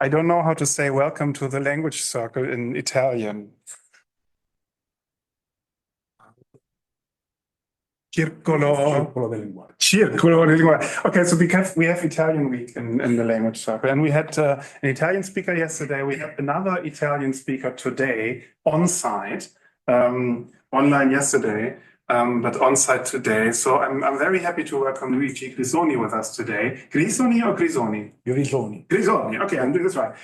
I don't know how to say welcome to the language circle in Italian. Circolo del linguaggio. Okay, so we have Italian week in the language circle, and we had an Italian speaker yesterday. We have another Italian speaker today on site, online yesterday, but on site today. So I'm very happy to welcome Luigi Grisoni with us today. Grisoni or Grisoni? Grisoni. Grisoni. Okay, I'm doing this right.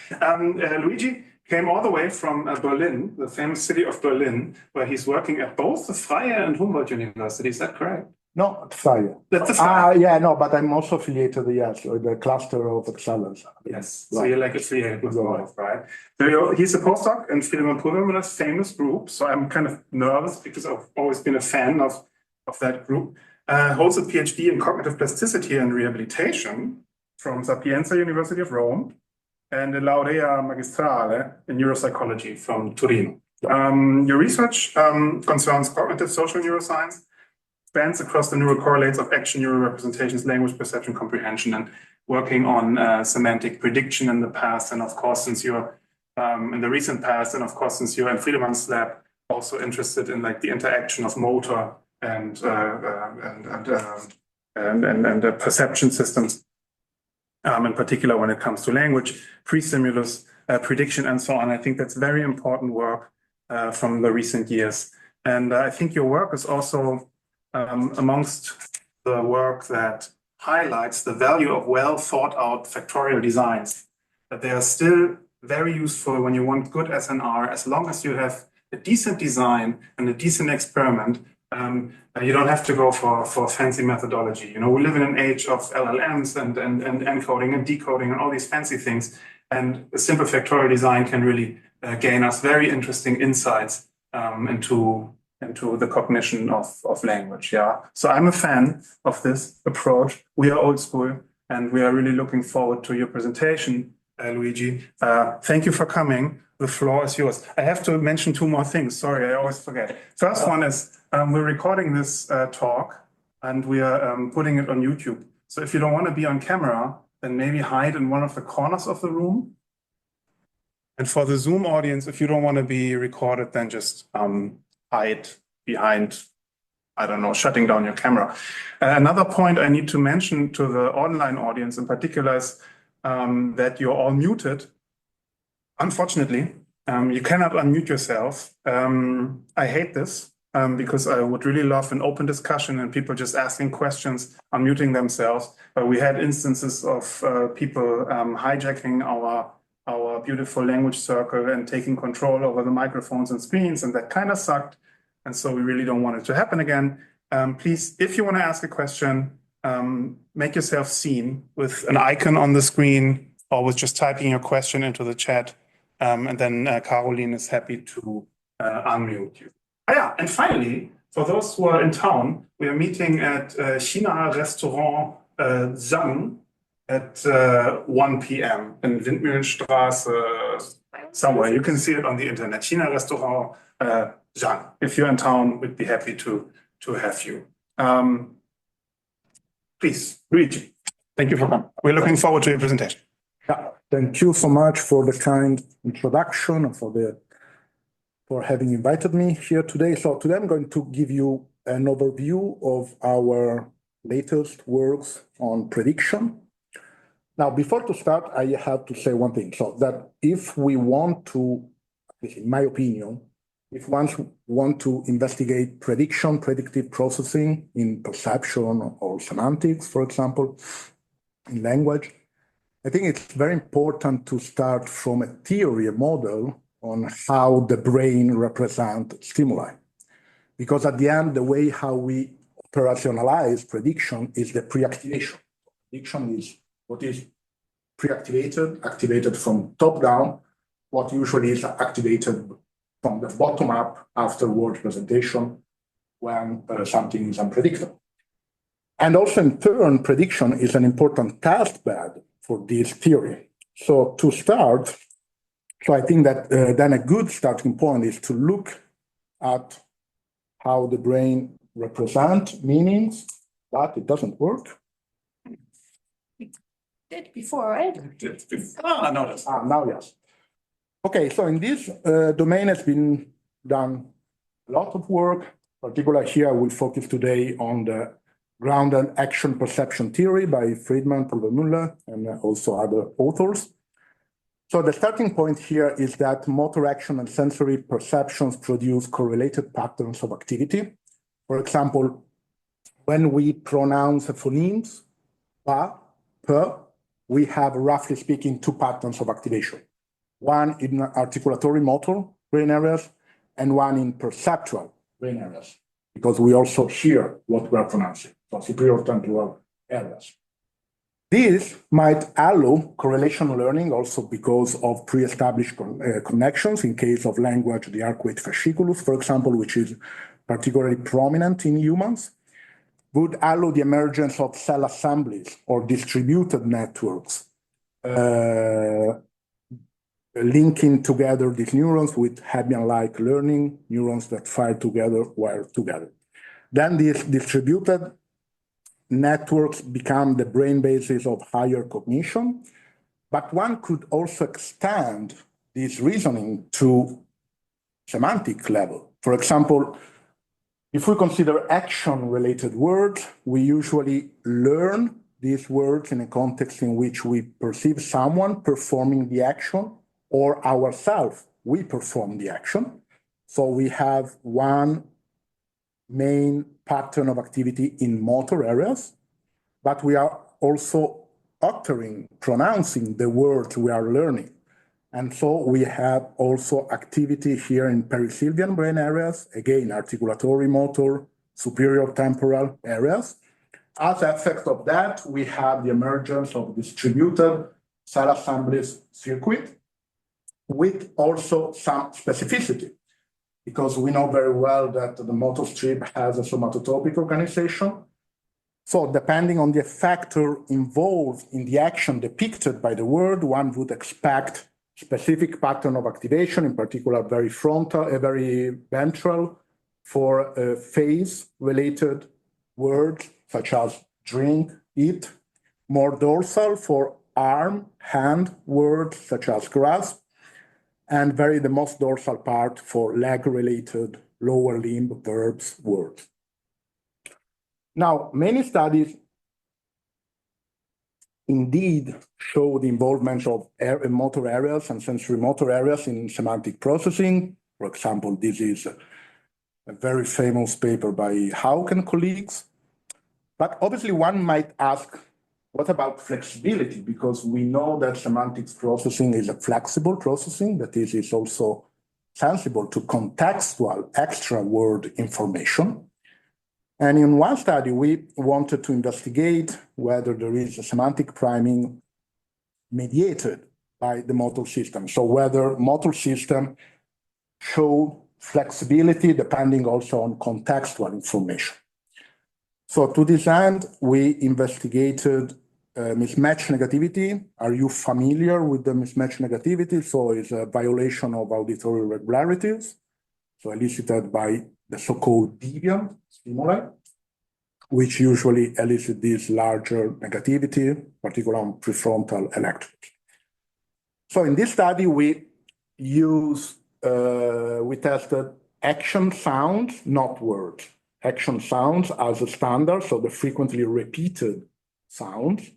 Luigi came all the way from Berlin, the famous city of Berlin, where he's working at both the Freie and Humboldt University. Is that correct? No, Freie. That's the Freie. Yeah, no, but I'm also affiliated, yes, with the cluster of excellence. Yes, so you're like affiliated with both, right? So he's a postdoc in Pulvermüller's famous group. So I'm kind of nervous because I've always been a fan of that group. Holds a PhD in cognitive plasticity and rehabilitation from Sapienza University of Rome, and a laurea magistrale in neuropsychology from Torino. Your research concerns cognitive social neuroscience, spans across the neural correlates of action, neural representations, language perception, comprehension, and working on semantic prediction in the past. And of course, since you're in the recent past, and of course, since you're in Friedemann's lab, also interested in like the interaction of motor and perception systems. In particular, when it comes to language, pre-stimulus, prediction, and so on. I think that's very important work from the recent years. And I think your work is also amongst the work that highlights the value of well thought out factorial designs, that they are still very useful when you want good SNR, as long as you have a decent design and a decent experiment. You don't have to go for fancy methodology. You know, we live in an age of LLMs and encoding and decoding and all these fancy things. And a simple factorial design can really gain us very interesting insights into the cognition of language. Yeah. So I'm a fan of this approach. We are old school, and we are really looking forward to your presentation, Luigi. Thank you for coming. The floor is yours. I have to mention two more things. Sorry, I always forget. First one is we're recording this talk, and we are putting it on YouTube. So if you don't want to be on camera, then maybe hide in one of the corners of the room. And for the Zoom audience, if you don't want to be recorded, then just hide behind, I don't know, shutting down your camera. Another point I need to mention to the online audience in particular is that you're all muted. Unfortunately, you cannot unmute yourself. I hate this because I would really love an open discussion and people just asking questions, unmuting themselves. But we had instances of people hijacking our beautiful language circle and taking control over the microphones and screens, and that kind of sucked. And so we really don't want it to happen again. Please, if you want to ask a question, make yourself seen with an icon on the screen or with just typing your question into the chat. And then Caroline is happy to unmute you. Yeah, and finally, for those who are in town, we are meeting at China Restaurant Zhang at 1 p.m. in Windmühlenstraße, somewhere. You can see it on the internet. China Restaurant Zhang. If you're in town, we'd be happy to have you. Please, Luigi, thank you for coming. We're looking forward to your presentation. Yeah, thank you so much for the kind introduction and for having invited me here today. So today I'm going to give you an overview of our latest works on prediction. Now, before to start, I have to say one thing. So that if we want to, in my opinion, if one want to investigate prediction, predictive processing in perception or semantics, for example, in language, I think it's very important to start from a theory, a model on how the brain represents stimuli. Because at the end, the way how we operationalize prediction is the pre-activation. Prediction is what is pre-activated, activated from top down, what usually is activated from the bottom up after word presentation when something is unpredictable. And also in turn, prediction is an important test bed for this theory. So to start, so I think that then a good starting point is to look at how the brain represents meanings, but it doesn't work. did before, right? Now, yes. Okay, so in this domain has been done a lot of work. Particularly here, I will focus today on the ground and action perception theory by Friedman, Pulvermüller, and also other authors. So the starting point here is that motor action and sensory perceptions produce correlated patterns of activity. For example, when we pronounce phonemes, pa, per, we have, roughly speaking, two patterns of activation. One in articulatory motor brain areas and one in perceptual brain areas, because we also hear what we are pronouncing, so superior temporal areas. This might allow correlation learning also because of pre-established connections. In case of language, the arcuate fasciculus, for example, which is particularly prominent in humans, would allow the emergence of cell assemblies or distributed networks linking together these neurons with Hebbian-like learning, neurons that fire together, wire together. Then these distributed networks become the brain bases of higher cognition, but one could also extend this reasoning to semantic level. For example, if we consider action-related words, we usually learn these words in a context in which we perceive someone performing the action or ourselves, we perform the action. So we have one main pattern of activity in motor areas, but we are also uttering, pronouncing the words we are learning. And so we have also activity here in perisylvian brain areas, again, articulatory motor, superior temporal areas. As an effect of that, we have the emergence of distributed cell assemblies circuit with also some specificity, because we know very well that the motor strip has a somatotopic organization. So depending on the factor involved in the action depicted by the word, one would expect specific pattern of activation, in particular very frontal, very ventral for face-related words such as drink, eat, more dorsal for arm, hand words such as grasp, and the most dorsal part for leg-related lower limb verbs words. Now, many studies indeed show the involvement of motor areas and sensory motor areas in semantic processing. For example, this is a very famous paper by Hauk and colleagues. But obviously one might ask, what about flexibility? Because we know that semantics processing is a flexible processing, that is also sensible to contextual extra word information. And in one study, we wanted to investigate whether there is a semantic priming mediated by the motor system. So whether motor system show flexibility depending also on contextual information. So to this end, we investigated mismatch negativity. Are you familiar with the mismatch negativity? So it's a violation of auditory regularities, so elicited by the so-called deviant stimuli, which usually elicit this larger negativity, particularly on prefrontal electrodes. So in this study, we tested action sounds, not words. Action sounds as a standard, so the frequently repeated sounds.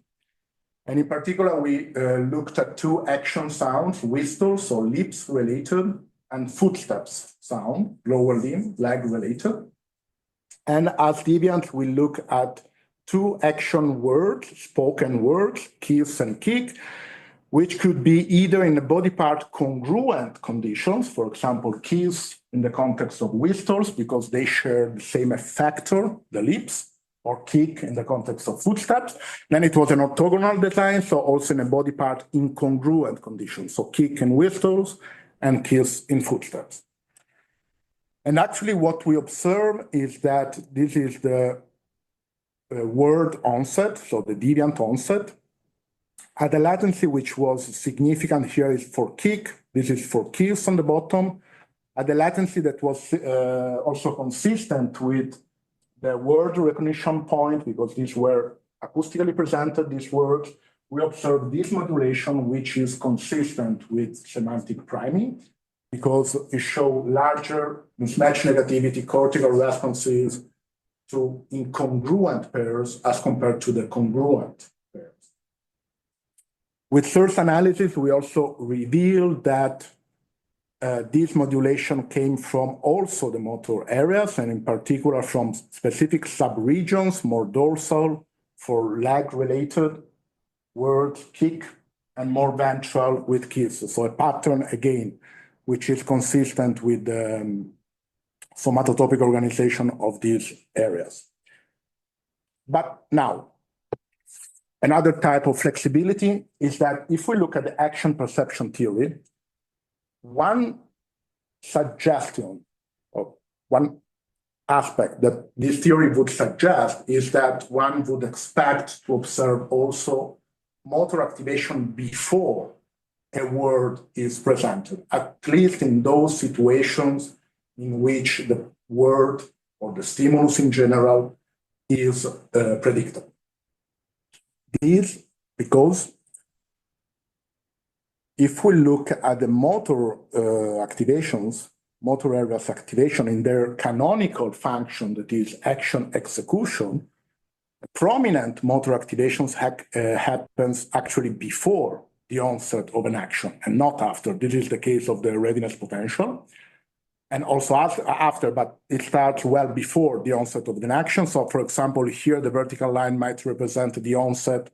And in particular, we looked at two action sounds, whistles, so lips related, and footsteps sound, lower limb, leg related. And as deviant, we look at two action words, spoken words, kiss and kick, which could be either in the body part congruent conditions, for example, kiss in the context of whistles because they share the same effector, the lips, or kick in the context of footsteps. Then it was an orthogonal design, so also in a body part incongruent conditions, so kick in whistles and kiss in footsteps. And actually what we observe is that this is the word onset, so the deviant onset, at a latency which was significant here is for kick, this is for kiss on the bottom, at the latency that was also consistent with the word recognition point, because these were acoustically presented, these words, we observe this modulation, which is consistent with semantic priming, because it shows larger mismatch negativity cortical responses to incongruent pairs as compared to the congruent pairs. With source analysis, we also revealed that this modulation came from also the motor areas, and in particular from specific subregions, more dorsal for leg-related words, kick, and more ventral with kiss. So a pattern, again, which is consistent with the somatotopic organization of these areas. But now, another type of flexibility is that if we look at the action perception theory, one suggestion or one aspect that this theory would suggest is that one would expect to observe also motor activation before a word is presented, at least in those situations in which the word or the stimulus in general is predictable. This because if we look at the motor activations, motor areas activation in their canonical function, that is action execution, prominent motor activations happens actually before the onset of an action and not after. This is the case of the readiness potential. And also after, but it starts well before the onset of an action. So for example, here the vertical line might represent the onset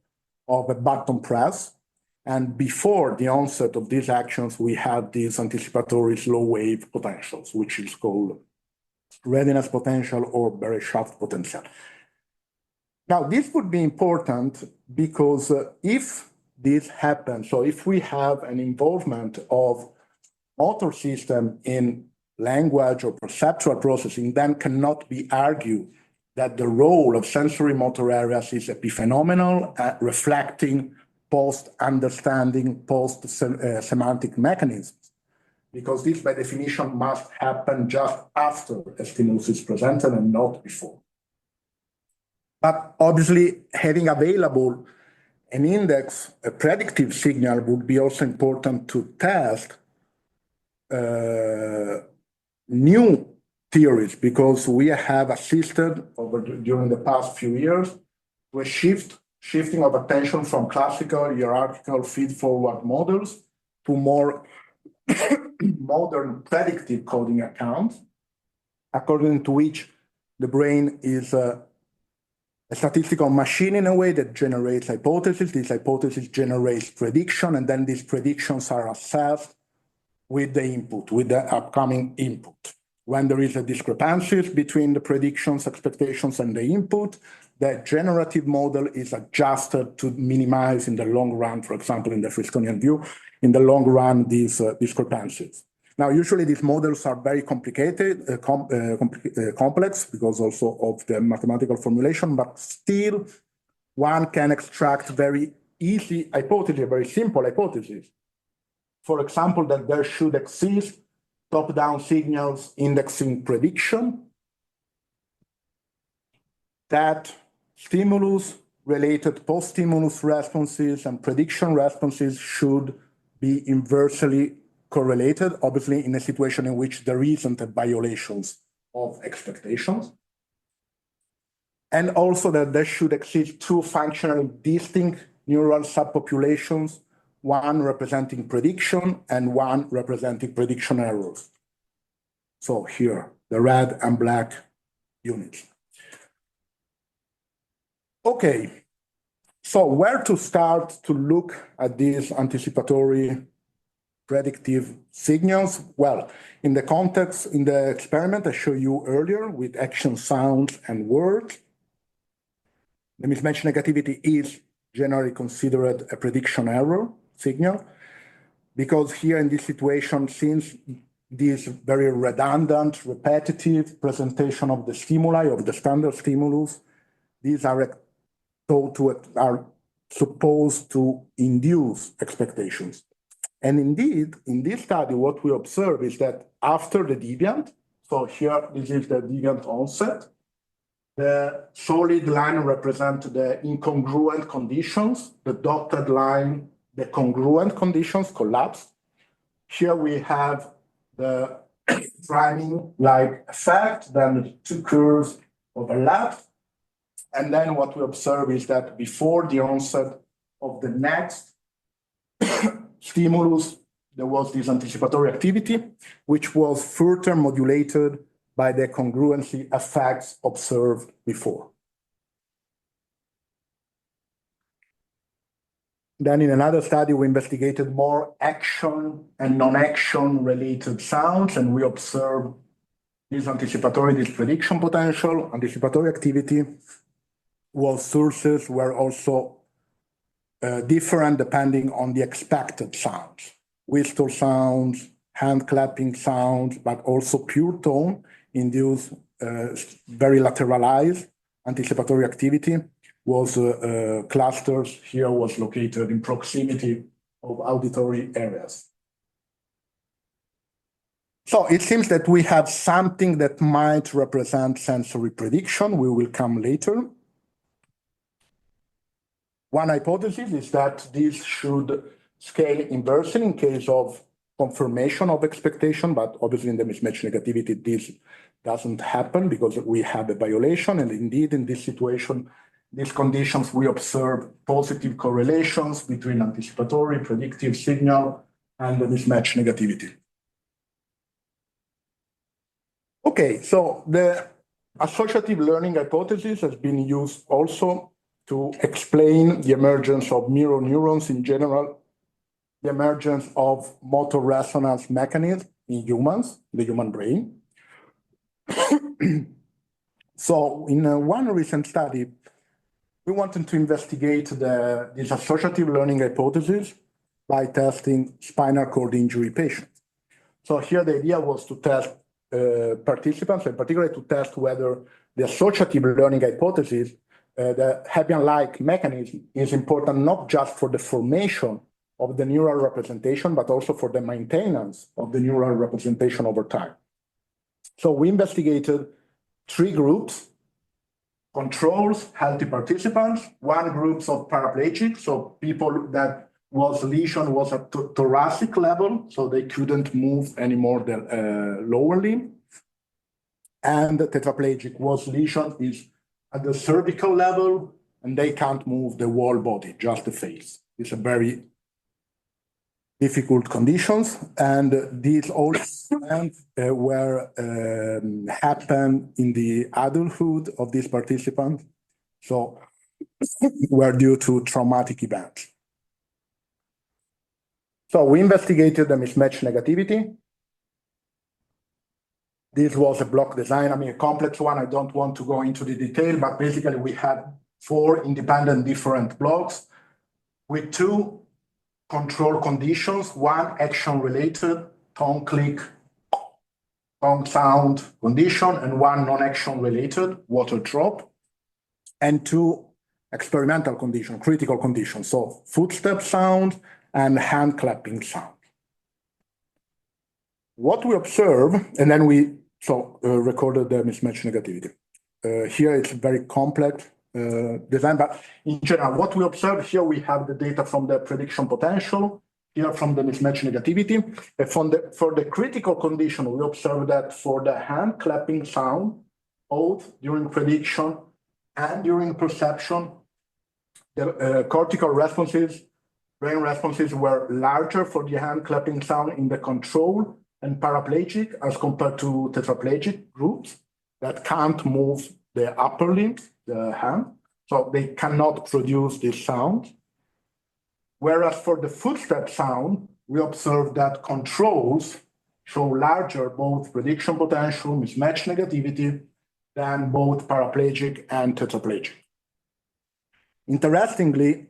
of a button press. And before the onset of these actions, we have these anticipatory slow wave potentials, which is called readiness potential or Bereshaft potential. Now, this would be important because if this happens, so if we have an involvement of motor system in language or perceptual processing, then cannot be argued that the role of sensory motor areas is epiphenomenal, reflecting post-understanding, post-semantic mechanisms, because this by definition must happen just after a stimulus is presented and not before. But obviously, having available an index, a predictive signal would be also important to test new theories, because we have assisted during the past few years to a shifting of attention from classical hierarchical feed-forward models to more modern predictive coding accounts, according to which the brain is a statistical machine in a way that generates hypotheses. This hypothesis generates prediction, and then these predictions are assessed with the input, with the upcoming input. When there is a discrepancy between the predictions, expectations, and the input, the generative model is adjusted to minimize in the long run, for example, in the Fristonian view, in the long run, these discrepancies. Now, usually these models are very complicated, complex, because also of the mathematical formulation, but still one can extract very easy hypotheses, very simple hypotheses. For example, that there should exist top-down signals indexing prediction, that stimulus-related post-stimulus responses and prediction responses should be inversely correlated, obviously in a situation in which there isn't a violations of expectations. And also that there should exist two functionally distinct neural subpopulations, one representing prediction and one representing prediction errors. So here, the red and black units. Okay, so where to start to look at these anticipatory predictive signals? Well, in the context, in the experiment I showed you earlier with action, sounds, and words, the mismatch negativity is generally considered a prediction error signal, because here in this situation, since this very redundant, repetitive presentation of the stimuli, of the standard stimulus, these are supposed to induce expectations. And indeed, in this study, what we observe is that after the deviant, so here, this is the deviant onset, The solid line represents the incongruent conditions, the dotted line, the congruent conditions, collapse. Here we have the priming-like effect, then the two curves overlap. And then what we observe is that before the onset of the next stimulus, there was this anticipatory activity, which was further modulated by the congruency effects observed before. Then in another study, we investigated more action and non-action related sounds, and we observed this anticipatory, this prediction potential, anticipatory activity, while sources were also different depending on the expected sounds. Whistle sounds, hand clapping sounds, but also pure tone induced very lateralized anticipatory activity was clusters here was located in proximity of auditory areas. So it seems that we have something that might represent sensory prediction. We will come later. One hypothesis is that this should scale inversely in case of confirmation of expectation, but obviously in the mismatch negativity, this doesn't happen because we have a violation. And indeed, in this situation, these conditions, we observe positive correlations between anticipatory, predictive signal and the mismatch negativity. Okay, so the associative learning hypothesis has been used also to explain the emergence of mirror neurons in general, the emergence of motor resonance mechanisms in humans, the human brain. So in one recent study, we wanted to investigate this associative learning hypothesis by testing spinal cord injury patients. So here the idea was to test participants, and particularly to test whether the associative learning hypothesis, the Hebbian-like mechanism, is important not just for the formation of the neural representation, but also for the maintenance of the neural representation over time. So we investigated 3 groups: controls, healthy participants, 1 group of paraplegic, so people that lesion was at thoracic level, so they couldn't move anymore the lower limb, and the tetraplegic lesion is at the cervical level, and they can't move the whole body, just the face. It's a very difficult conditions, and these all were happened in the adulthood of these participants, so were due to traumatic events. So we investigated the mismatch negativity. This was a block design, a complex one. I don't want to go into the detail, but basically we had 4 independent different blocks with 2 control conditions, 1 action-related, tongue click, tongue sound condition, and 1 non-action related, water drop, and 2 experimental conditions, critical conditions, so footstep sound and hand clapping sound. What we observe, and then we recorded the mismatch negativity. Here it's very complex design, but in general, what we observe here, we have the data from the prediction potential, here from the mismatch negativity. For the critical condition, we observe that for the hand clapping sound, both during prediction and during perception, the cortical responses, brain responses were larger for the hand clapping sound in the control and paraplegic as compared to tetraplegic groups that can't move the upper limb, the hand, so they cannot produce this sound. Whereas for the footstep sound, we observe that controls show larger both prediction potential, mismatch negativity than both paraplegic and tetraplegic. Interestingly,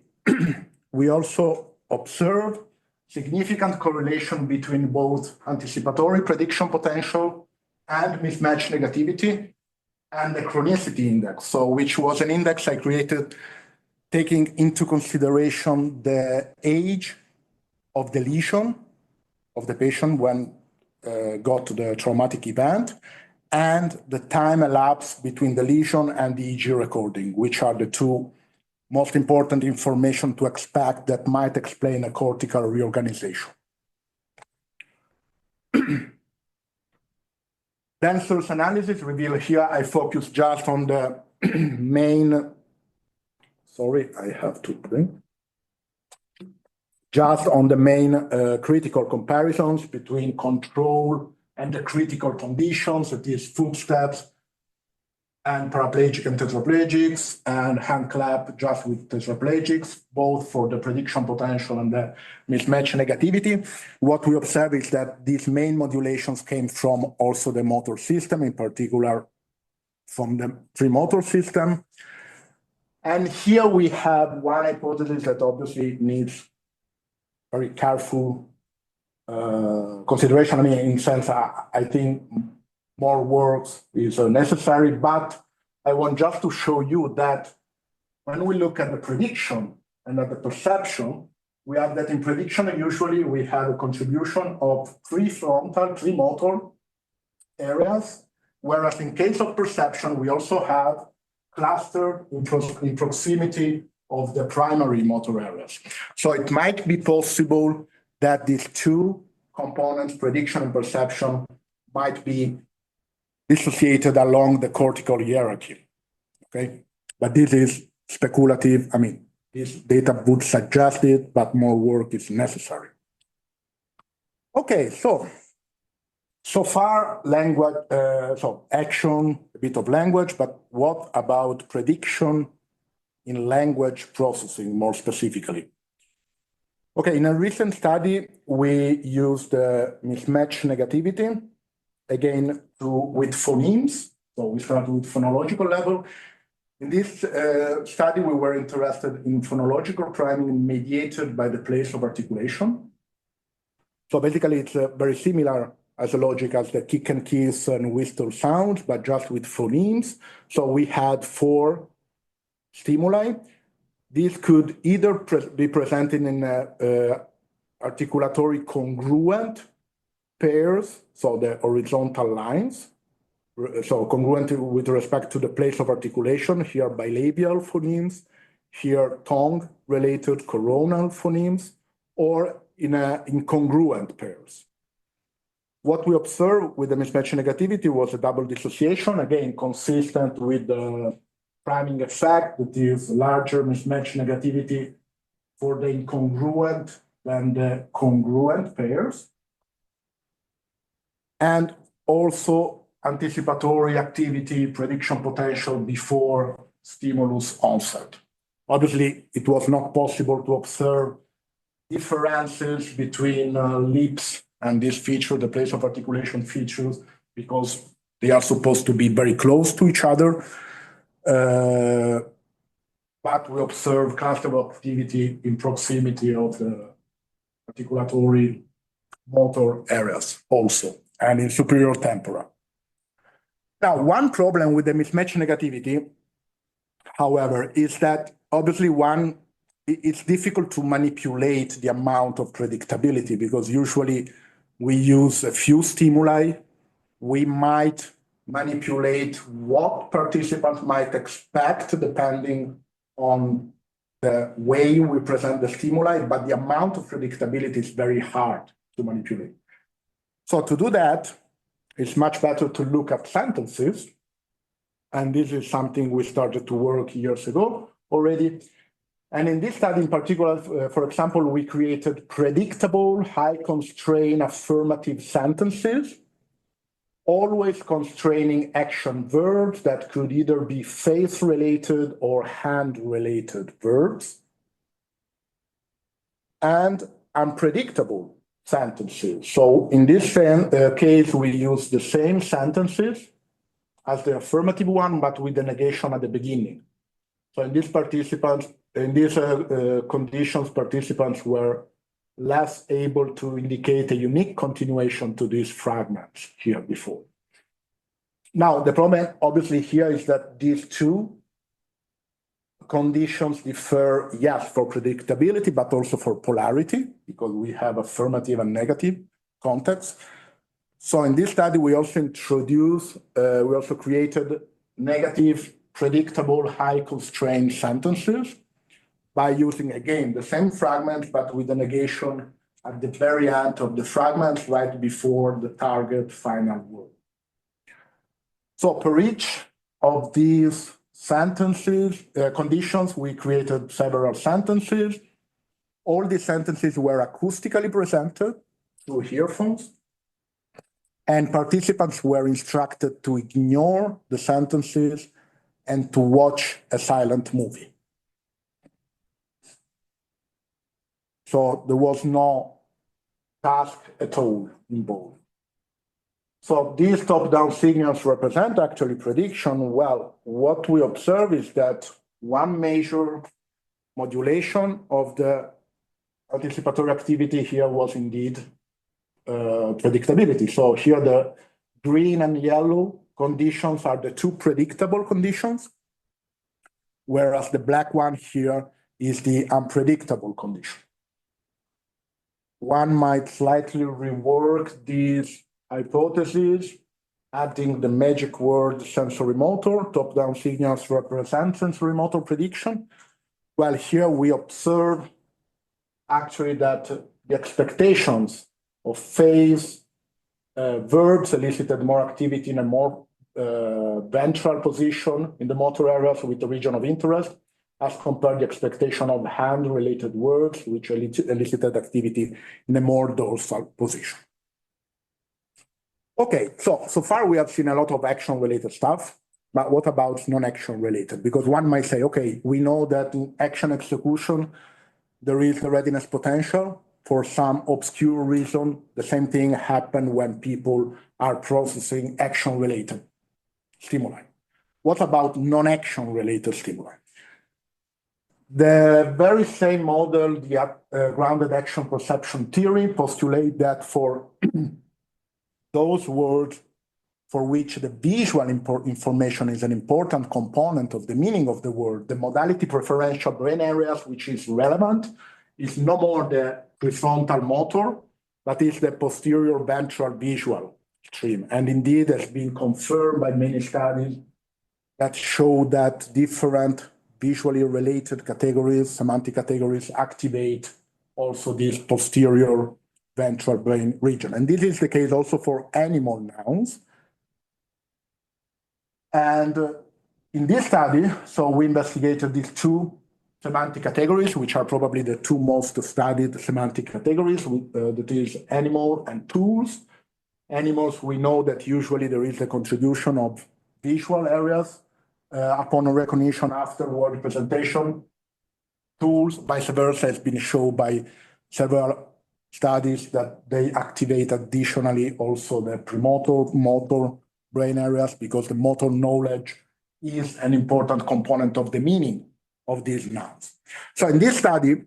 we also observe significant correlation between both anticipatory prediction potential and mismatch negativity and the chronicity index, so which was an index I created taking into consideration the age of the lesion of the patient when got to the traumatic event, and the time elapsed between the lesion and the EEG recording, which are the two most important information to expect that might explain a cortical reorganization. Then source analysis revealed here, I focus just on the main, sorry, I have to bring, just on the main critical comparisons between control and the critical conditions, that is footsteps and paraplegic and tetraplegics, and hand clap just with tetraplegics, both for the prediction potential and the mismatch negativity. What we observe is that these main modulations came from also the motor system, in particular from the trimotor system. And here we have one hypothesis that obviously needs very careful consideration. I mean, in sense, I think more work is necessary, but I want just to show you that when we look at the prediction and at the perception, we have that in prediction, usually we have a contribution of prefrontal, trimotor areas, whereas in case of perception, we also have clustered in proximity of the primary motor areas. So it might be possible that these two components, prediction and perception, might be dissociated along the cortical hierarchy, okay? But this is speculative. I mean, this data would suggest it, but more work is necessary. Okay, so far language, so action, a bit of language, but what about prediction in language processing more specifically? Okay, in a recent study, we used mismatch negativity, again, with phonemes. So we started with phonological level. In this study, we were interested in phonological priming mediated by the place of articulation. So basically, it's very similar as a logic as the kick and kiss and whistle sounds, but just with phonemes. So we had 4 stimuli. These could either be presented in articulatory congruent pairs, so the horizontal lines, so congruent with respect to the place of articulation, here bilabial phonemes, here tongue-related coronal phonemes, or in incongruent pairs. What we observed with the mismatch negativity was a double dissociation, again, consistent with the priming effect, that is larger mismatch negativity for the incongruent than the congruent pairs. And also anticipatory activity, prediction potential before stimulus onset. Obviously, it was not possible to observe differences between lips and this feature, the place of articulation features, because they are supposed to be very close to each other. But we observe cluster of activity in proximity of the articulatory motor areas also, and in superior tempora. Now, one problem with the mismatch negativity, however, is that obviously it's difficult to manipulate the amount of predictability, because usually we use a few stimuli. We might manipulate what participants might expect depending on the way we present the stimuli, but the amount of predictability is very hard to manipulate. So to do that, it's much better to look at sentences. And this is something we started to work years ago already. And in this study in particular, for example, we created predictable, high constraint affirmative sentences, always constraining action verbs that could either be face-related or hand-related verbs, and unpredictable sentences. So in this case, we use the same sentences as the affirmative one, but with the negation at the beginning. So in these conditions, participants were less able to indicate a unique continuation to these fragments here before. Now, the problem obviously here is that these two conditions differ, yes, for predictability, but also for polarity, because we have affirmative and negative contexts. So in this study, we also created negative, predictable, high constraint sentences by using, again, the same fragment, but with the negation at the very end of the fragment, right before the target final word. So per each of these sentences, conditions, we created several sentences. All these sentences were acoustically presented through earphones, and participants were instructed to ignore the sentences and to watch a silent movie. So there was no task at all involved. So these top-down signals represent actually prediction. Well, what we observe is that one major modulation of the anticipatory activity here was indeed predictability. So here the green and yellow conditions are the two predictable conditions, whereas the black one here is the unpredictable condition. One might slightly rework these hypotheses, adding the magic word sensorimotor. Top-down signals represent sensorimotor prediction. Well, here we observe actually that the expectations of phase verbs elicited more activity in a more ventral position in the motor areas with the region of interest, as compared to the expectation of hand-related words, which elicited activity in a more dorsal position. Okay, so far we have seen a lot of action-related stuff, but what about non-action related? Because one might say, okay, we know that in action execution, there is a readiness potential. For some obscure reason, the same thing happens when people are processing action-related stimuli. What about non-action related stimuli? The very same model, the grounded action perception theory, postulates that for those words for which the visual information is an important component of the meaning of the word, the modality preferential brain areas, which is relevant, is no more the prefrontal motor, but is the posterior ventral visual stream. And indeed, has been confirmed by many studies that show that different visually related categories, semantic categories, activate also this posterior ventral brain region. And this is the case also for animal nouns. And in this study, so we investigated these two semantic categories, which are probably the two most studied semantic categories, that is animal and tools. Animals, we know that usually there is a contribution of visual areas upon recognition after word representation. Tools, vice versa, has been shown by several studies that they activate additionally also the premotor, motor brain areas, because the motor knowledge is an important component of the meaning of these nouns. So in this study,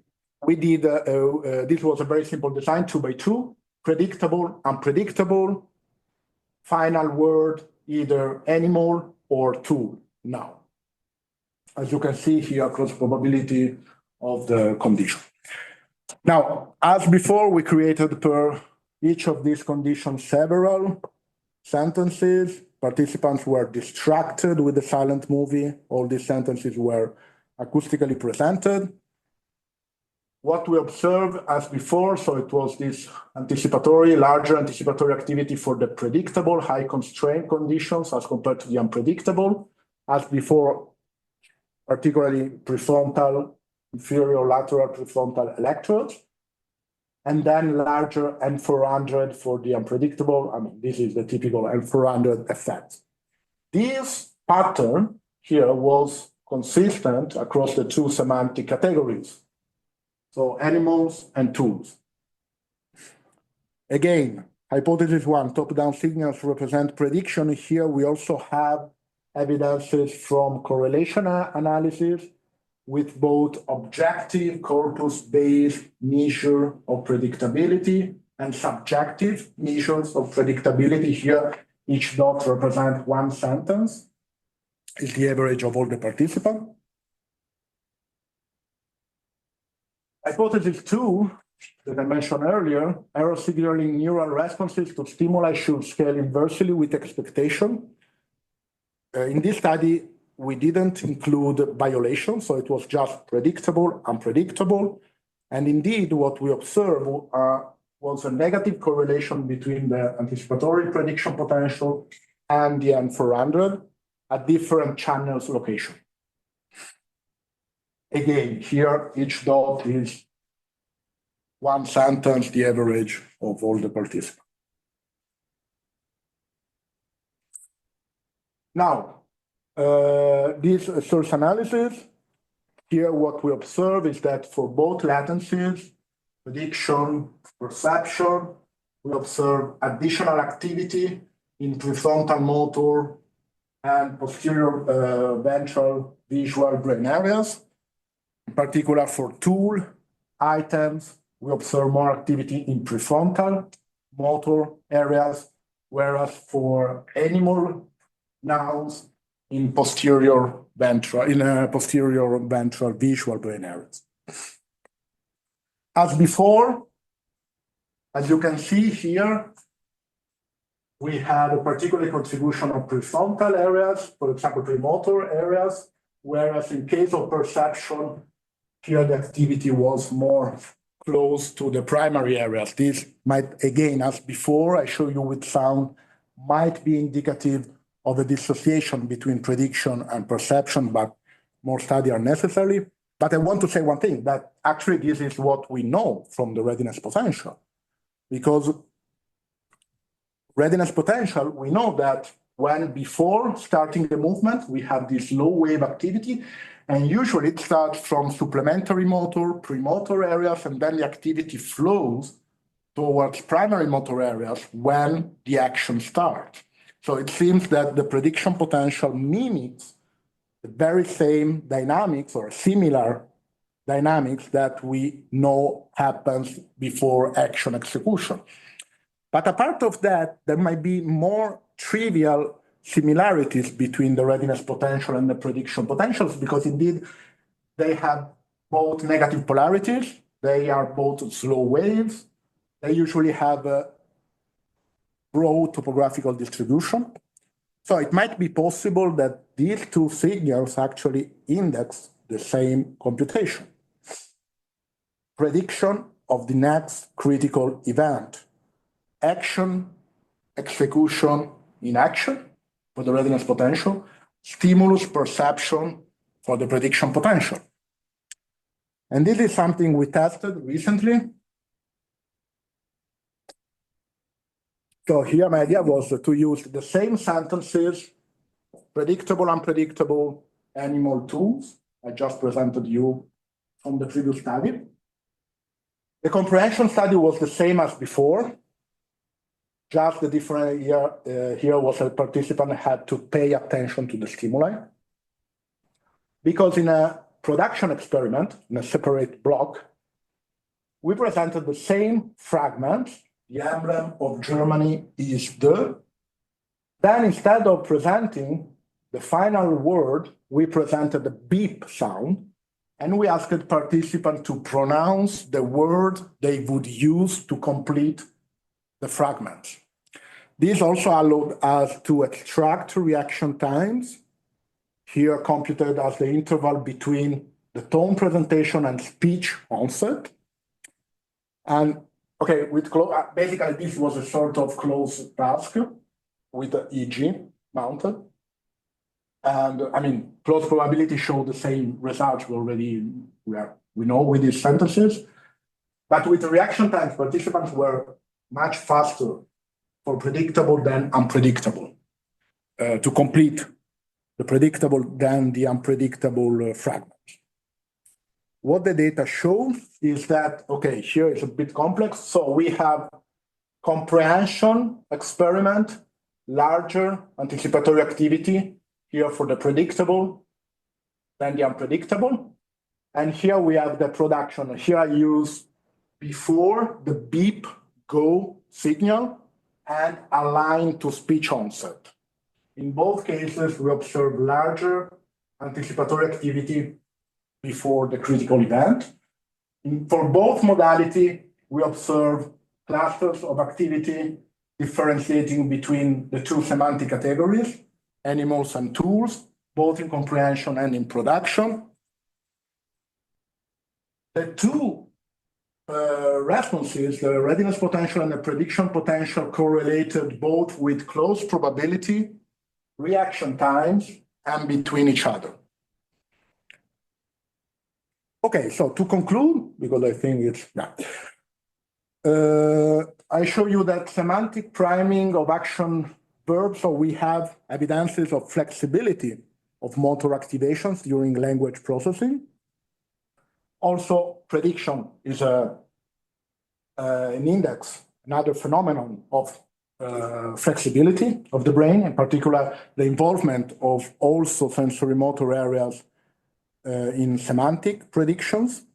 we did, this was a very simple design, 2 by 2, predictable, unpredictable, final word, either animal or tool noun. As you can see here, cross probability of the condition. Now, as before, we created per each of these conditions several sentences. Participants were distracted with the silent movie. All these sentences were acoustically presented. What we observed as before, so it was this anticipatory, larger anticipatory activity for the predictable high constraint conditions as compared to the unpredictable. As before, particularly prefrontal, inferior lateral prefrontal electrodes, and then larger N400 for the unpredictable. I mean, this is the typical N400 effect. This pattern here was consistent across the two semantic categories, so animals and tools. Again, hypothesis 1, top-down signals represent prediction. Here we also have evidences from correlation analysis with both objective corpus-based measure of predictability and subjective measures of predictability. Here, each dot represents one sentence, is the average of all the participants. Hypothesis 2 that I mentioned earlier, error signaling neural responses to stimuli should scale inversely with expectation. In this study, we didn't include violation, so it was just predictable, unpredictable. And indeed, what we observed was a negative correlation between the anticipatory prediction potential and the N400 at different channels location. Again, here each dot is one sentence, the average of all the participants. Now, this source analysis, here what we observe is that for both latencies, prediction, perception, we observe additional activity in prefrontal motor and posterior ventral visual brain areas. In particular for tool items, we observe more activity in prefrontal motor areas, whereas for animal nouns in posterior ventral visual brain areas. As before, as you can see here, we had a particular contribution of prefrontal areas, for example, premotor areas, whereas in case of perception, here the activity was more close to the primary areas. This might, again, as before, I show you with sound, might be indicative of a dissociation between prediction and perception, but more study are necessary. But I want to say one thing, that actually this is what we know from the readiness potential. Because readiness potential, we know that when before starting the movement, we have this low wave activity, and usually it starts from supplementary motor, premotor areas, and then the activity flows towards primary motor areas when the action starts. So it seems that the prediction potential mimics the very same dynamics or similar dynamics that we know happens before action execution. But apart of that, there might be more trivial similarities between the readiness potential and the prediction potentials, because indeed they have both negative polarities, they are both slow waves, they usually have a broad topographical distribution. So it might be possible that these two signals actually index the same computation. Prediction of the next critical event. Action, execution in action for the readiness potential. Stimulus perception for the prediction potential. And this is something we tested recently. So here my idea was to use the same sentences, predictable, unpredictable, animal tools. I just presented you from the previous study. The comprehension study was the same as before. Just the difference here was a participant had to pay attention to the stimuli. Because in a production experiment, in a separate block, we presented the same fragments. The emblem of Germany is the. Then instead of presenting the final word, we presented the beep sound, and we asked participants to pronounce the word they would use to complete the fragment. This also allowed us to extract reaction times, here computed as the interval between the tone presentation and speech onset. And okay, basically this was a sort of closed task with the EG mounted. And I mean, close probability showed the same results we know with these sentences. But with the reaction times, participants were much faster for predictable than unpredictable, to complete the predictable than the unpredictable fragment. What the data show is that, okay, here is a bit complex. So we have comprehension experiment, larger anticipatory activity, here for the predictable than the unpredictable. And here we have the production. Here I use before the beep go signal and align to speech onset. In both cases, we observe larger anticipatory activity before the critical event. For both modality, we observe clusters of activity differentiating between the two semantic categories, animals and tools, both in comprehension and in production. The two responses, the readiness potential and the prediction potential, correlated both with close probability, reaction times, and between each other. Okay, so to conclude, because I think it's, I show you that semantic priming of action verbs, so we have evidences of flexibility of motor activations during language processing. Also, prediction is an index, another phenomenon of flexibility of the brain, in particular, the involvement of also sensorimotor areas in semantic predictions,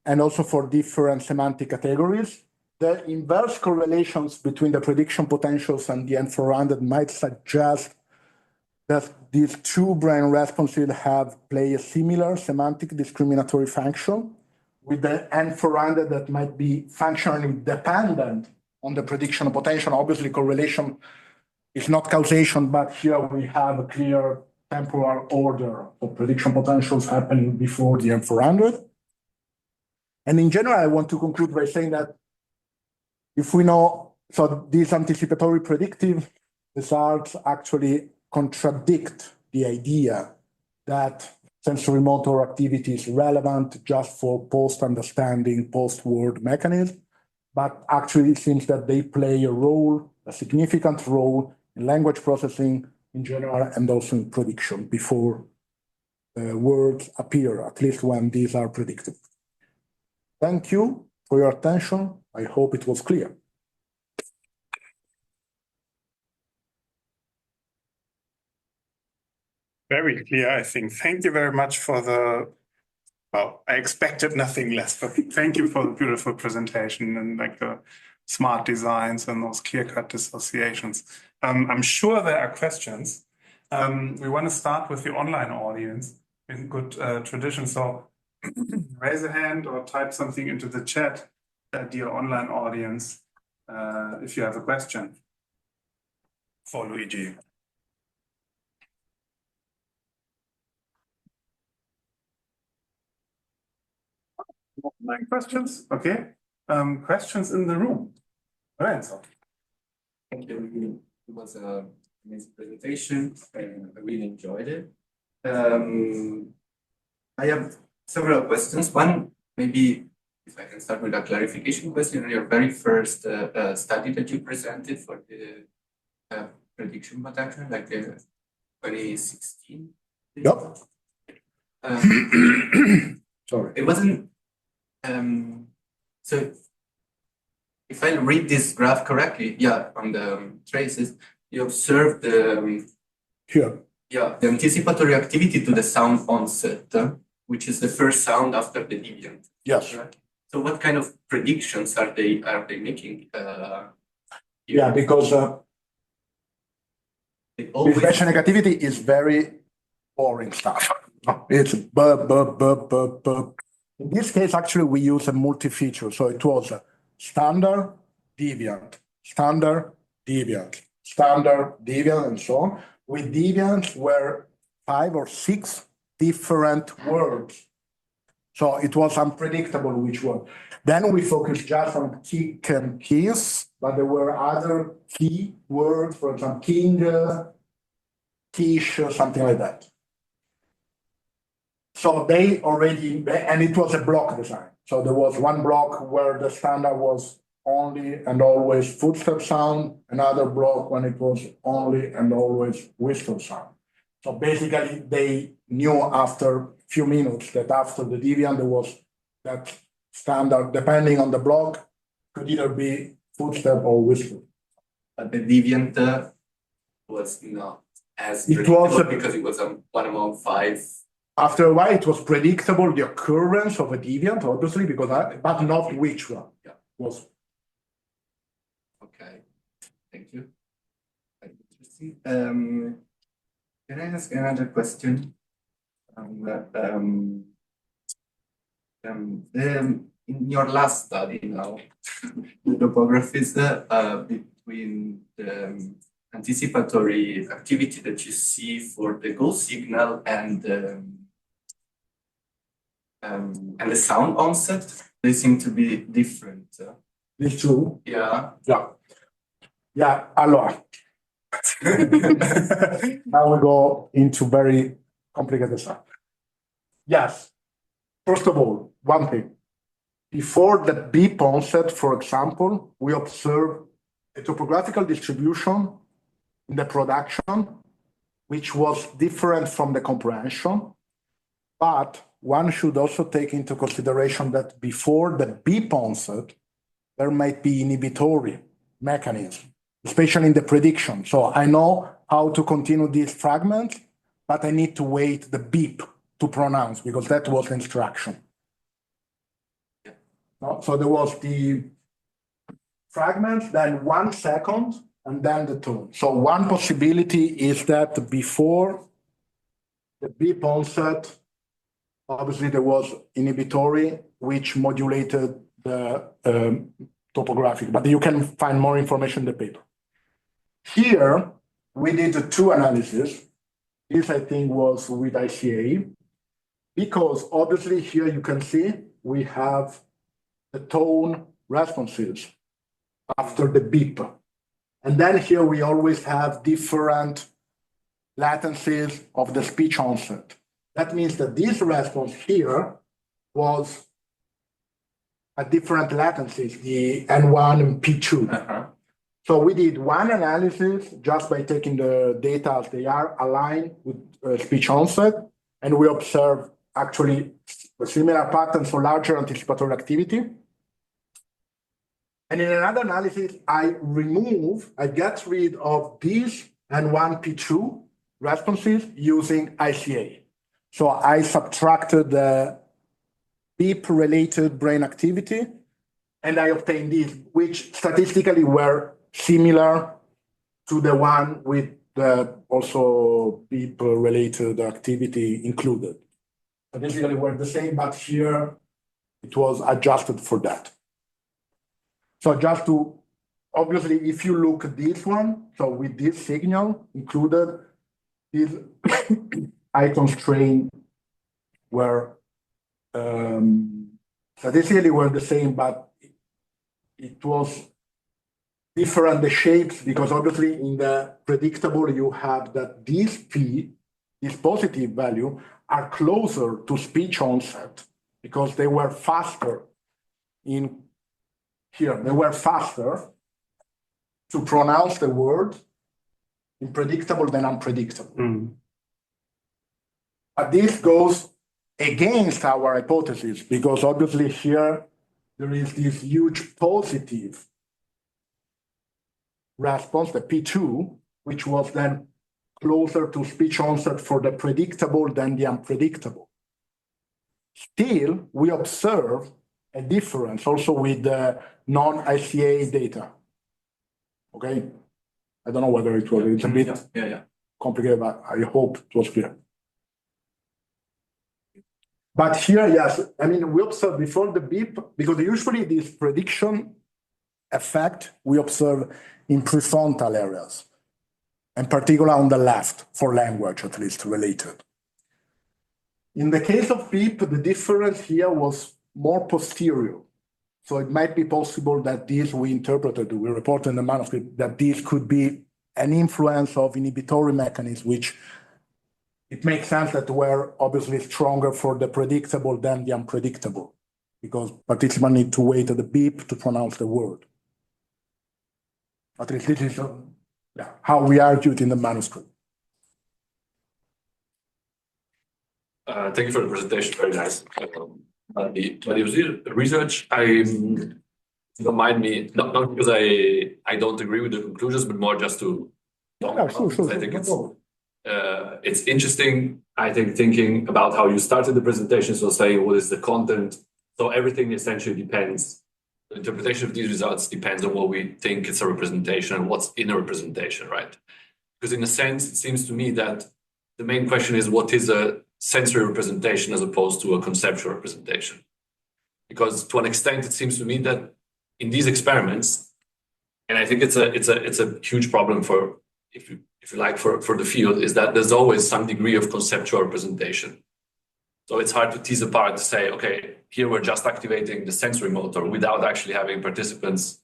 and also for different semantic categories. The inverse correlations between the prediction potentials and the N400 might suggest that these two brain responses play a similar semantic discriminatory function, with the N400 that might be functionally dependent on the prediction potential. Obviously, correlation is not causation, but here we have a clear temporal order of prediction potentials happening before the N400. And in general, I want to conclude by saying that if we know, so these anticipatory predictive results actually contradict the idea that sensorimotor activity is relevant just for post-understanding, post-word mechanism, but actually it seems that they play a role, a significant role in language processing in general, and also in prediction before words appear, at least when these are predicted. Thank you for your attention. I hope it was clear. Very clear, I think. Thank you very much for the, well, I expected nothing less, but thank you for the beautiful presentation and like the smart designs and those clear-cut dissociations. I'm sure there are questions. We want to start with the online audience in good tradition. So raise a hand or type something into the chat, dear online audience, if you have a question for Luigi. Online questions? Okay. Questions in the room? Lorenzo. Thank you. It was an amazing presentation, and I really enjoyed it. I have several questions. One, maybe if I can start with a clarification question on your very first study that you presented for the prediction potential, like the 2016. Yep. Sorry. It wasn't. So if I read this graph correctly, on the traces, you observe the the anticipatory activity to the sound onset, which is the first sound after the deviant. Yes. Right? So what kind of predictions are they making? Because expression activity is very boring stuff. It's burp. In this case, actually, we use a multi-feature. So it was a standard, deviant, standard, deviant, standard, deviant, and so on. With deviants were 5 or 6 different words. So it was unpredictable which one. Then we focused just on kick and kiss, but there were other key words, for example, king, quiche, something like that. So they already, and it was a block design. So there was one block where the standard was only and always footstep sound, another block when it was only and always whistle sound. So basically they knew after a few minutes that after the deviant there was that standard, depending on the block, could either be footstep or whistle. But the deviant was not as because it was one among 5. After a while, it was predictable the occurrence of a deviant, obviously, because but not which one. Yeah, was. Okay, thank you. Very interesting. Can I ask another question? In in your last study now, the topographies between the anticipatory activity that you see for the go signal and the sound onset, they seem to be different. These two? Yeah. Yeah, allora. Now we go into very complicated stuff. Yes. First of all, one thing. Before the beep onset, for example, we observe a topographical distribution in the production, which was different from the comprehension. But one should also take into consideration that before the beep onset, there might be inhibitory mechanism, especially in the prediction. So I know how to continue these fragments, but I need to wait the beep to pronounce because that was the instruction. So there was the fragments, then 1 second, and then the tone. So one possibility is that before the beep onset, obviously there was inhibitory, which modulated the topographic, but you can find more information in the paper. Here, we did 2 analyses. This, I think, was with ICA, because obviously here you can see we have the tone responses after the beep. And then here we always have different latencies of the speech onset. That means that this response here was at different latencies, the N1 and P2. So we did one analysis just by taking the data as they are aligned with speech onset, and we observed actually a similar pattern for larger anticipatory activity. And in another analysis, I get rid of these N1, P2 responses using ICA. So I subtracted the beep-related brain activity, and I obtained these, which statistically were similar to the one with the also beep-related activity included. Statistically were the same, but here it was adjusted for that. So just to, obviously, if you look at this one, so with this signal included, these eye constraints were statistically were the same, but it was different, the shapes, because obviously in the predictable you have that these P, this positive value, are closer to speech onset because they were faster in here. They were faster to pronounce the word in predictable than unpredictable. But this goes against our hypothesis because obviously here there is this huge positive response, the P2, which was then closer to speech onset for the predictable than the unpredictable. Still, we observe a difference also with the non-ICA data. Okay? I don't know whether it was, it's a bit complicated, but I hope it was clear. But here, yes, I mean, we observe before the beep, because usually this prediction effect we observe in prefrontal areas, in particular on the left, for language at least related. In the case of beep, the difference here was more posterior. So it might be possible that this we interpreted, we reported in the manuscript, that this could be an influence of inhibitory mechanisms, which it makes sense that were obviously stronger for the predictable than the unpredictable, because participants need to wait at the beep to pronounce the word. At least this is how we argued in the manuscript. Thank you for the presentation, very nice. The research, don't mind me, not because I don't agree with the conclusions, but more just to talk about. I think it's interesting, I think, thinking about how you started the presentation, so saying what is the content. So everything essentially depends, the interpretation of these results depends on what we think it's a representation and what's in a representation, right? Because in a sense, it seems to me that the main question is what is a sensory representation as opposed to a conceptual representation. Because to an extent, it seems to me that in these experiments, and I think it's a huge problem for, if you like, for the field, is that there's always some degree of conceptual representation. So it's hard to tease apart to say, okay, here we're just activating the sensorimotor without actually having participants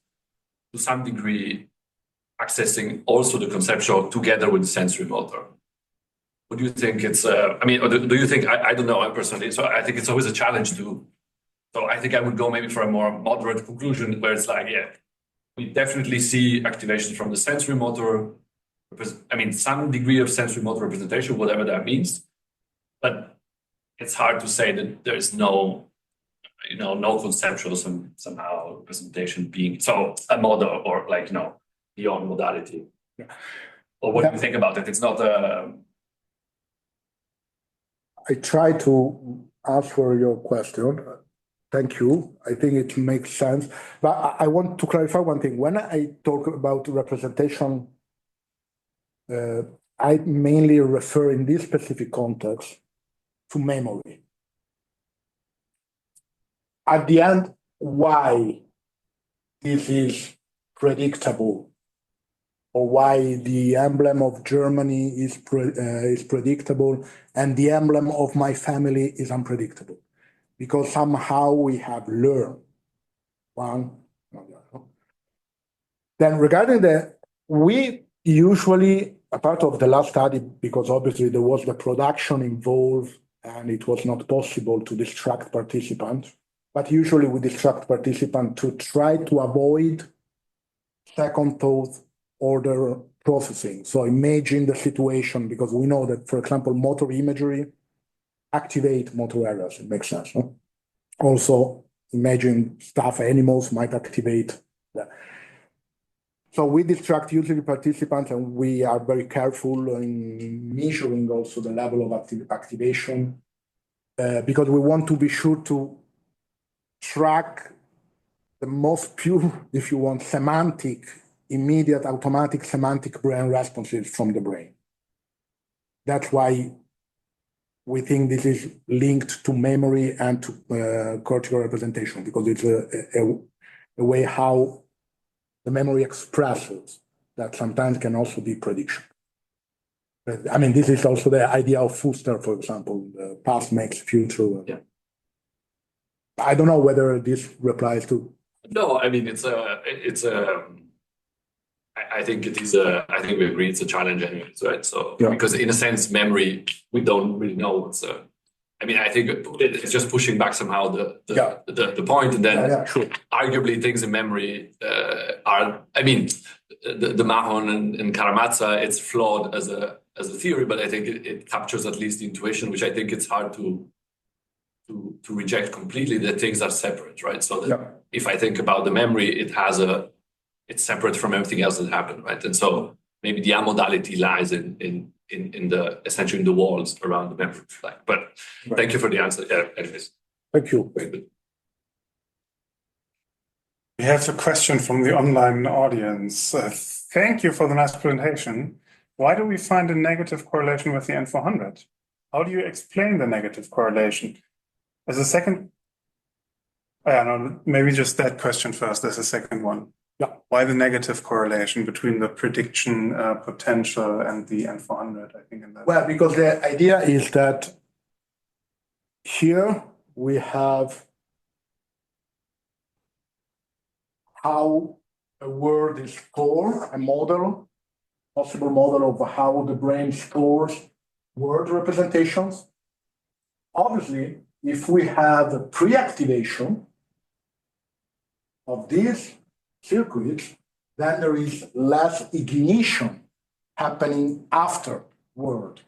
to some degree accessing also the conceptual together with the sensorimotor. What do you think it's, I mean, or do you think, I don't know, I personally, so I think it's always a challenge to, so I think I would go maybe for a more moderate conclusion where it's like, yeah, we definitely see activations from the sensorimotor, I mean, some degree of sensorimotor representation, whatever that means, but it's hard to say that there's no, no conceptual somehow representation being, so a model or like, beyond modality. Yeah. Or what do you think about it? It's not I try to answer your question. Thank you. I think it makes sense. But I want to clarify one thing. When I talk about representation, I mainly refer in this specific context to memory. At the end, why this is predictable, or why the emblem of Germany is predictable and the emblem of my family is unpredictable, because somehow we have learned one. Then regarding we usually, a part of the last study, because obviously there was the production involved and it was not possible to distract participants, but usually we distract participants to try to avoid second thought order processing. So imagine the situation, because we know that, for example, motor imagery activate motor areas. It makes sense. No? Also, imagine stuffed animals might activate that. So we distract usually participants, and we are very careful in measuring also the level of activation, because we want to be sure to track the most pure, if you want, semantic, immediate, automatic semantic brain responses from the brain. That's why we think this is linked to memory and to cortical representation, because it's a way how the memory expresses that sometimes can also be prediction. But, I mean, this is also the idea of Fuster, for example, the past makes future. Yeah. I don't know whether this replies to. No, I mean, I think it is I think we agree it's a challenge anyways, right? So, yeah. Because in a sense, memory, we don't really know what's, I mean, I think it's just pushing back somehow the point, and then sure. Arguably things in memory are, I mean, the Mahon and Caramazza, it's flawed as a theory, but I think it captures at least the intuition, which I think it's hard to reject completely, that things are separate, right? So that if I think about the memory, it's separate from everything else that happened, right? And so maybe the amodality lies in the essentially in the walls around the memory. But thank you for the answer. Yeah, anyways. Thank you. We have a question from the online audience. Thank you for the nice presentation. Why do we find a negative correlation with the N400? How do you explain the negative correlation? As a second, no, maybe just that question first as a second one. Yeah. Why the negative correlation between the prediction potential and the N400? I think in that. Well, because the idea is that here we have how a word is stored, a model, possible model of how the brain stores word representations. Obviously, if we have a pre-activation of these circuits, then there is less ignition happening afterward.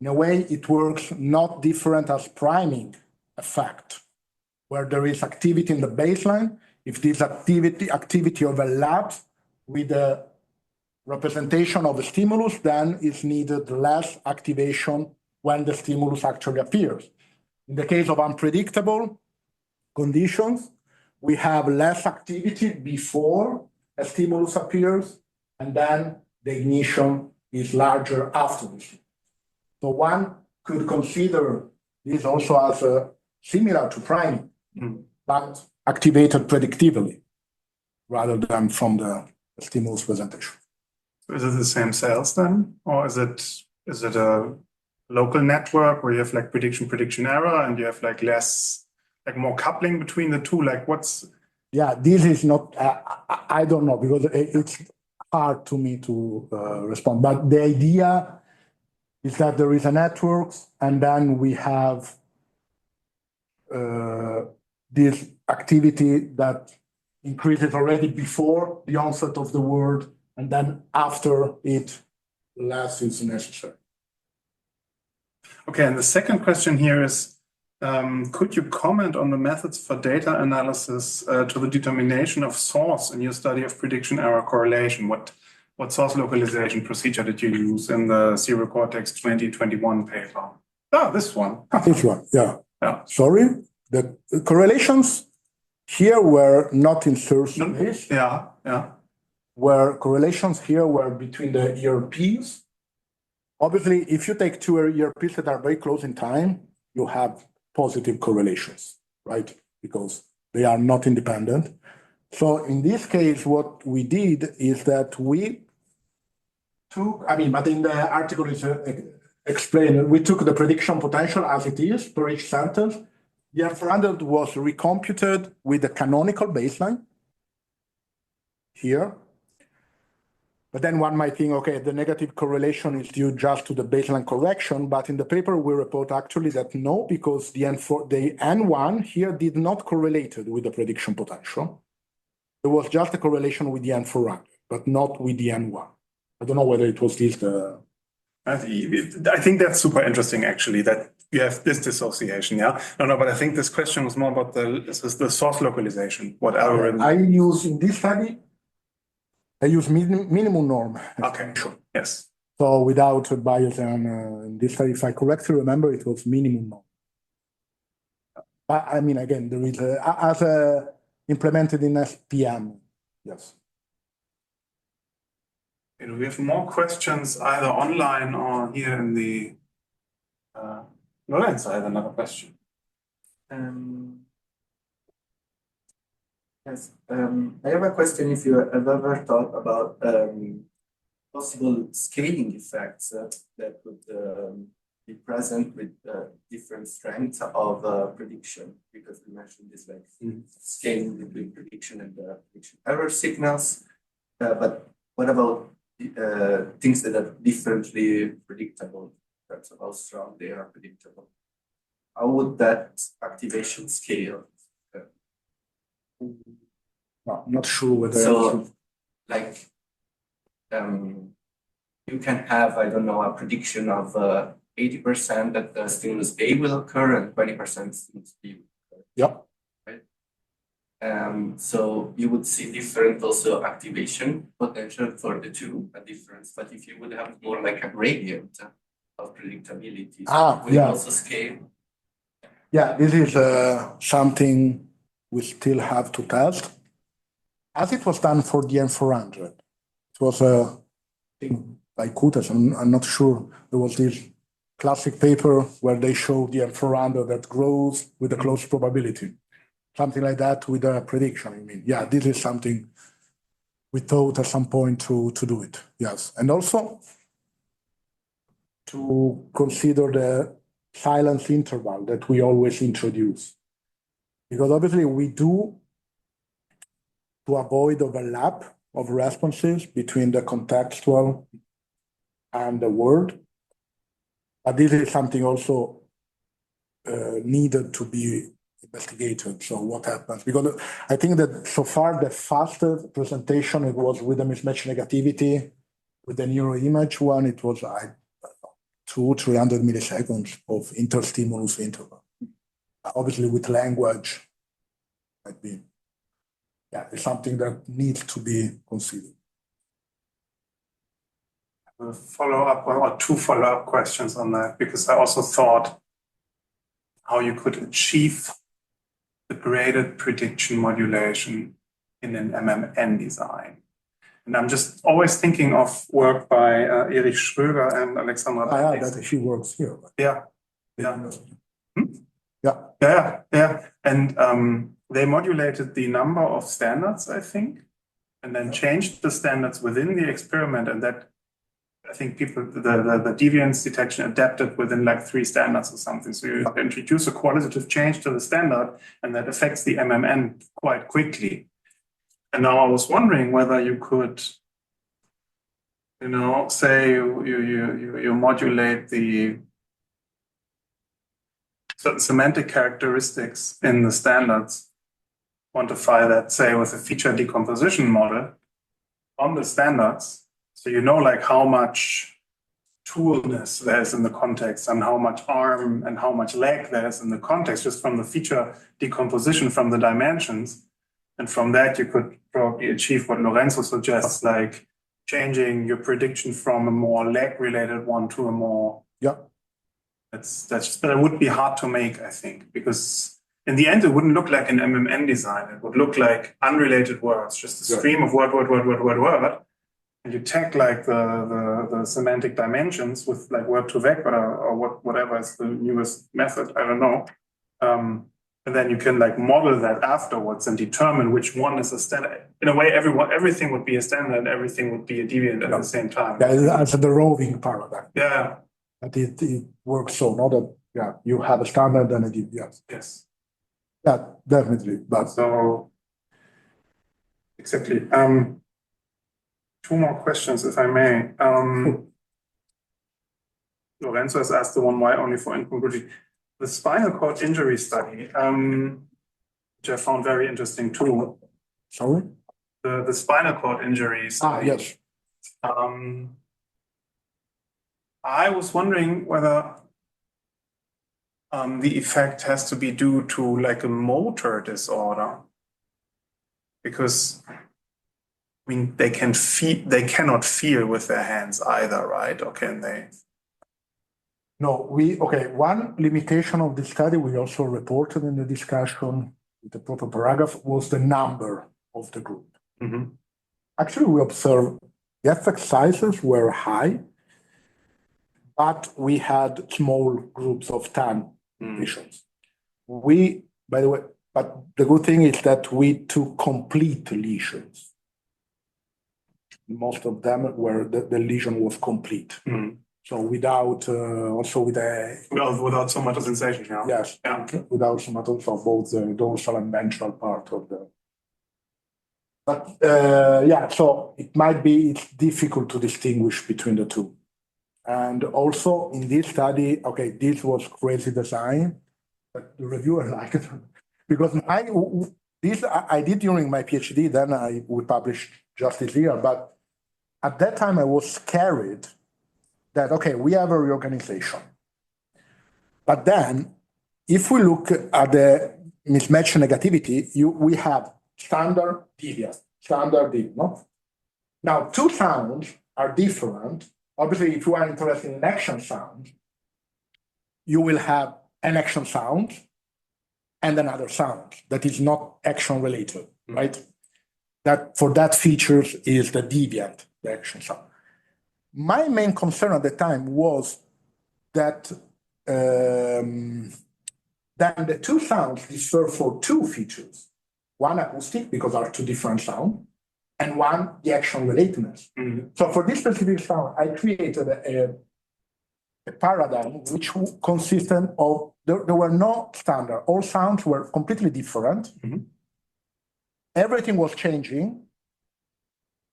In a way, it works not different as priming effect, where there is activity in the baseline. If this activity overlaps with the representation of the stimulus, then is needed less activation when the stimulus actually appears. In the case of unpredictable conditions, we have less activity before a stimulus appears, and then the ignition is larger afterwards. So one could consider this also as similar to priming. but activated predictively rather than from the stimulus presentation. Is it the same cells then, or is it a local network where you have like prediction error and you have like more coupling between the two? Like what's? Yeah, this is not. I don't know because it's hard to me to respond. But the idea is that there is a network, and then we have this activity that increases already before the onset of the word, and then after it, less is necessary. Okay, and the second question here is, could you comment on the methods for data analysis to the determination of source in your study of prediction error correlation? What source localization procedure did you use in the Zero Cortex 2021 paper? Oh, this one. This one, yeah. Yeah. Sorry, the correlations here were not insertion based. Yeah. Where correlations here were between the ERPs. Obviously, if you take two ERPs that are very close in time, you have positive correlations, right? Because they are not independent. So in this case, what we did is that we took, but in the article is explained, we took the prediction potential as it is per each sentence. The N400 was recomputed with the canonical baseline here. But then one might think, okay, the negative correlation is due just to the baseline correction. But in the paper, we report actually that no, because the N1 here did not correlate with the prediction potential. There was just a correlation with the N400, but not with the N1. I don't know whether it was this. I think that's super interesting, actually, that you have this dissociation. Yeah. No, but I think this question was more about the source localization. What algorithm? I use in this study. I use minimum norm. Okay, sure. Yes. So without bias, and in this study, if I correctly remember, it was minimum norm. But again, there is as implemented in SPM. Yes. Do we have more questions either online or here in the? Lorenzo, I have another question. Yes, I have a question. If you have ever thought about possible scaling effects that would be present with different strengths of prediction, because we mentioned this like scaling between prediction and prediction error signals. But what about things that are differently predictable in terms of how strong they are predictable? How would that activation scale? No, I'm not sure whether. So, like, you can have, I don't know, a prediction of 80% that the stimulus A will occur and 20% stimulus B will occur. Yep. Right? So you would see different also activation potential for the two, a difference. But if you would have more like a gradient of predictability, will it also scale? Yeah, this is something we still have to test. As it was done for the N400, it was a thing by Kutas. I'm not sure. There was this classic paper where they showed the N400 that grows with a close probability. Something like that with a prediction. Yeah, this is something we thought at some point to do it. Yes. And also to consider the silence interval that we always introduce. Because obviously we do, to avoid overlap of responses between the contextual and the word. But this is something also needed to be investigated. So what happens? Because I think that so far the fastest presentation, it was with the mismatch negativity. With the neuroimage one, it was 200-300 milliseconds of interstimulus interval. Obviously with language, might be, it's something that needs to be considered. A follow-up or two follow-up questions on that, because I also thought how you could achieve the graded prediction modulation in an MMN design. And I'm just always thinking of work by Erich Schröger and Alexandra. That she works here. Yeah. Yeah. And they modulated the number of standards, I think, and then changed the standards within the experiment, and that I think people the deviance detection adapted within like 3 standards or something. So you introduce a qualitative change to the standard, and that affects the MMN quite quickly. And now I was wondering whether you could, say you modulate the certain semantic characteristics in the standards, quantify that, say, with a feature decomposition model on the standards. So like how much toolness there is in the context and how much arm and how much leg there is in the context, just from the feature decomposition from the dimensions. And from that, you could probably achieve what Lorenzo suggests, like changing your prediction from a more leg-related one to a more... But it would be hard to make, I think, because in the end, it wouldn't look like an MMN design. It would look like unrelated words, just a stream of word. And you tag like the semantic dimensions with like word to vec or whatever is the newest method, I don't know. And then you can like model that afterwards and determine which one is a standard. In a way, everything would be a standard and everything would be a deviant at the same time. That's the roving paradigm. Yeah. But it works so, not that, you have a standard and a deviant. Yes. Yeah, definitely. But so, exactly. 2 more questions, if I may. Lorenzo has asked the one why only for incongruity. The spinal cord injury study, which I found very interesting too. Sorry? The spinal cord injury study. Yes. I was wondering whether the effect has to be due to like a motor disorder, because they cannot feel with their hands either, right? Or can they? No, one limitation of the study we also reported in the discussion with the proper paragraph was the number of the group. Mm-hmm. Actually, we observed the effect sizes were high, but we had small groups of 10 patients. By the way, but the good thing is that we took complete lesions. Most of them were the lesion was complete. So without without somatosensation, yeah. Yes, without somatosensation for both the dorsal and ventral part of the. But so it's difficult to distinguish between the two. And also in this study, this was crazy design, but the reviewer liked it because I did during my PhD. Then we published just this year, but at that time I was scared that we have a reorganization. But then, if we look at the mismatch negativity, we have standard deviant, no? Now, 2 sounds are different. Obviously, if you are interested in action sound, you will have an action sound and another sound that is not action related, right? That for that features is the deviant, the action sound. My main concern at the time was that then the 2 sounds differ for 2 features. One acoustic, because are 2 different sounds, and one the action relatedness. So for this specific sound, I created a paradigm which consisted of, there were no standard. All sounds were completely different. Everything was changing,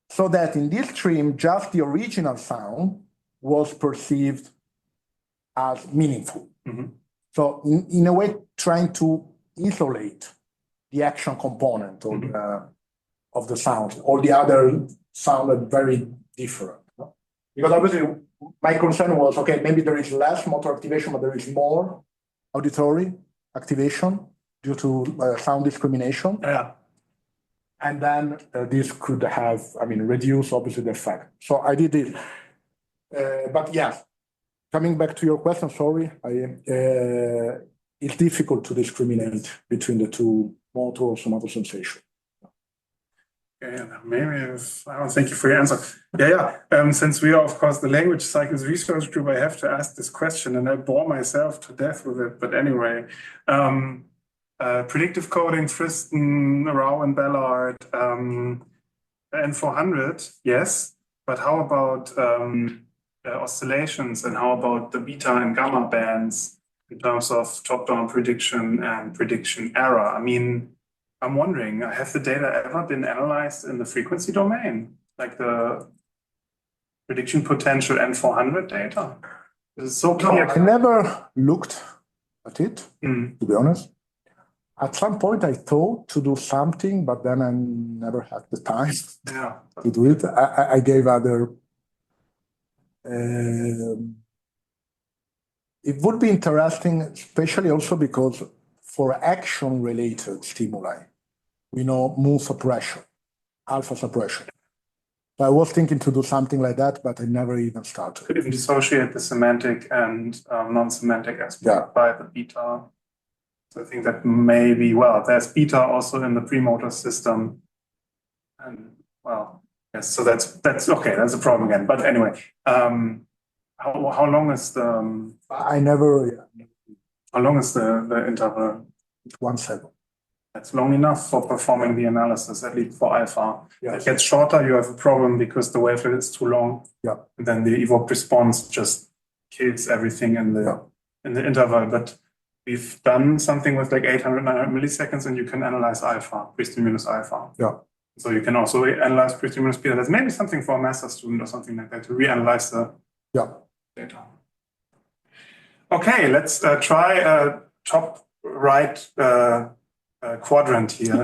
so that in this stream, just the original sound was perceived as meaningful. So in a way, trying to isolate the action component of the sound. All the other sounded very different. Because obviously, my concern was, maybe there is less motor activation, but there is more auditory activation due to sound discrimination. Yeah. And then this could have, reduce obviously the effect. So I did it. But yeah, coming back to your question, sorry, it's difficult to discriminate between the 2 motor or somatosensation. Okay, thank you for your answer. Since we are, of course, the language cycles research group, I have to ask this question, and I bore myself to death with it. But anyway, predictive coding, Friston, Rao, and Ballard, N400, yes. But how about oscillations, and how about the beta and gamma bands in terms of top-down prediction and prediction error? I mean, I'm wondering, have the data ever been analyzed in the frequency domain, like the prediction potential N400 data? This is so clear. I never looked at it, to be honest. At some point, I thought to do something, but then I never had the time to do it. I gave other. It would be interesting, especially also because for action-related stimuli, we know mu suppression, alpha suppression. So I was thinking to do something like that, but I never even started. Could even dissociate the semantic and non-semantic aspect by the beta. So I think that maybe, there's beta also in the premotor system. And yes, so that's okay, that's a problem again. But anyway, how long is the how long is the interval? It's 1 second. That's long enough for performing the analysis, at least for alpha. Yes. If it gets shorter, you have a problem because the wavelet is too long. Yeah. And then the evoked response just kills everything in the interval. But we've done something with like 800, 900 milliseconds, and you can analyze alpha, pre-stimulus alpha. Yeah. So you can also analyze pre-stimulus beta. That's maybe something for a master student or something like that to reanalyze the data. Okay, let's try top right quadrant here.